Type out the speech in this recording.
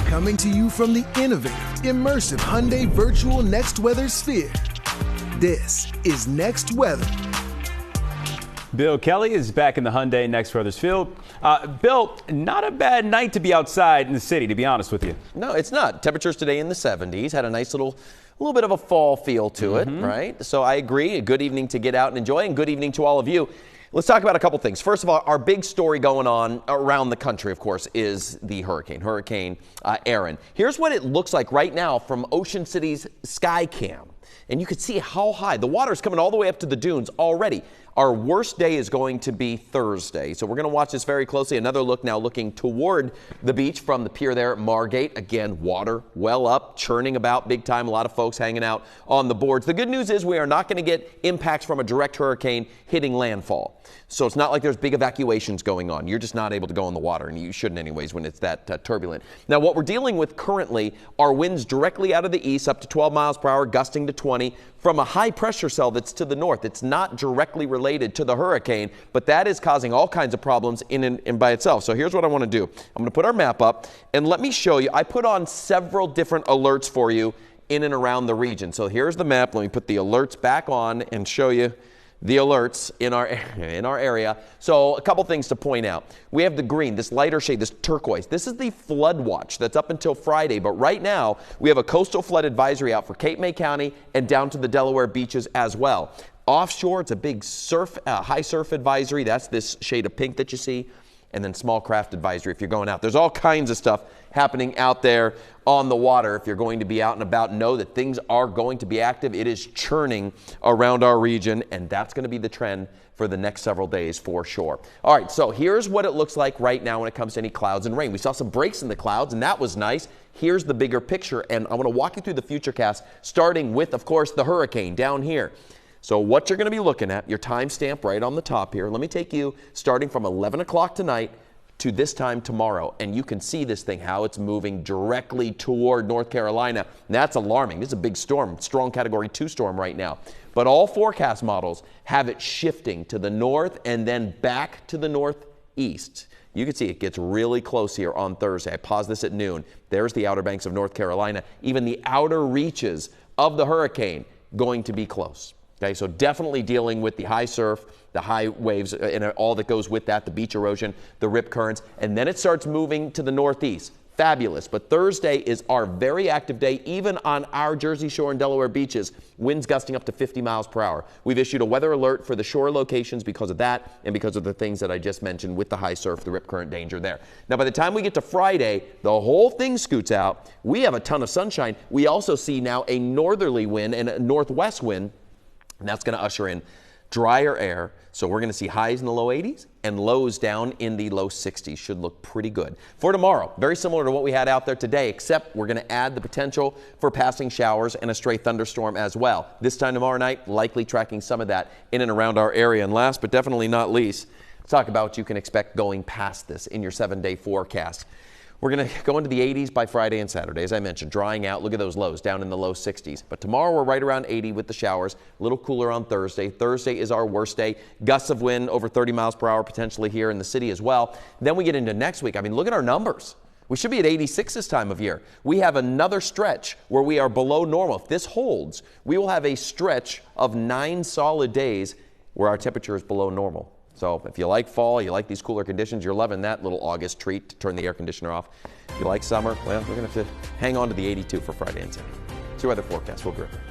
Coming to you from the innovative, immersive Hyundai Virtual Next Weather Sphere. This is Next Weather. Bill Kelly is back in the Hyundai Next Weather's field. Bill, not a bad night to be outside in the city, to be honest with you. No, it's not. Temperatures today in the 70s. Had a nice little bit of a fall feel to it, right? So I agree. A good evening to get out and enjoy, and good evening to all of you. Let's talk about a couple things. First of all, our big story going on around the country, of course, is the Hurricane Erin. Here's what it looks like right now from Ocean City's Skycam. And you can see how high. The water's coming all the way up to the dunes already. Our worst day is going to be Thursday. So we're going to watch this very closely. Another look now looking toward the beach from the pier there at Margate. Again, water well up, churning about big time. A lot of folks hanging out on the boards. The good news is we are not going to get impacts from a direct hurricane hitting landfall. So it's not like there's big evacuations going on. You're just not able to go in the water, and you shouldn't anyways when it's that turbulent. Now, what we're dealing with currently are winds directly out of the east up to 12 miles per hour, gusting to 20 from a high pressure cell that's to the north. It's not directly related to the hurricane, but that is causing all kinds of problems in and by itself. So here's what I want to do. I'm going to put our map up, and let me show you. I put on several different alerts for you in and around the region. So here's the map. Let me put the alerts back on and show you the alerts in our area. So a couple things to point out. We have the green, this lighter shade, this turquoise. This is the flood watch that's up until Friday. But right now, we have a coastal flood advisory out for Cape May County and down to the Delaware beaches as well. Offshore, it's a big high surf advisory. That's this shade of pink that you see. And then small craft advisory if you're going out. There's all kinds of stuff happening out there on the water. If you're going to be out and about, know that things are going to be active. It is churning around our region, and that's going to be the trend for the next several days for sure. All right, so here's what it looks like right now when it comes to any clouds and rain. We saw some breaks in the clouds, and that was nice. Here's the bigger picture, and I want to walk you through the futurecast, starting with, of course, the hurricane down here. So what you're going to be looking at, your timestamp right on the top here. Let me take you starting from 11 o'clock tonight to this time tomorrow. And you can see this thing, how it's moving directly toward North Carolina. And that's alarming. This is a big storm, strong Category 2 storm right now. But all forecast models have it shifting to the north and then back to the northeast. You can see it gets really close here on Thursday. I paused this at noon. There's the Outer Banks of North Carolina. Even the outer reaches of the hurricane going to be close. Okay, so definitely dealing with the high surf, the high waves, and all that goes with that, the beach erosion, the rip currents, and then it starts moving to the northeast. Fabulous. But Thursday is our very active day, even on our Jersey Shore and Delaware beaches, winds gusting up to 50 miles per hour. We've issued a weather alert for the shore locations because of that and because of the things that I just mentioned with the high surf, the rip current danger there. Now, by the time we get to Friday, the whole thing scoots out. We have a ton of sunshine. We also see now a northerly wind and a northwest wind. And that's going to usher in drier air. So we're going to see highs in the low 80s and lows down in the low 60s. Should look pretty good. For tomorrow, very similar to what we had out there today, except we're going to add the potential for passing showers and a stray thunderstorm as well. This time tomorrow night, likely tracking some of that in and around our area. And last but definitely not least, let's talk about what you can expect going past this in your 7-day forecast. We're going to go into the 80s by Friday and Saturday. As I mentioned, drying out. Look at those lows down in the low 60s. But tomorrow we're right around 80 with the showers. A little cooler on Thursday. Thursday is our worst day. Gusts of wind over 30 miles per hour potentially here in the city as well. Then we get into next week. I mean, look at our numbers. We should be at 86 this time of year. We have another stretch where we are below normal. If this holds, we will have a stretch of 9 solid days where our temperature is below normal. So if you like fall, you like these cooler conditions, you're loving that little August treat to turn the air conditioner off. If you like summer, well, we're going to have to hang on to the 82 for Friday and Saturday. It's your weather forecast. We'll be right back.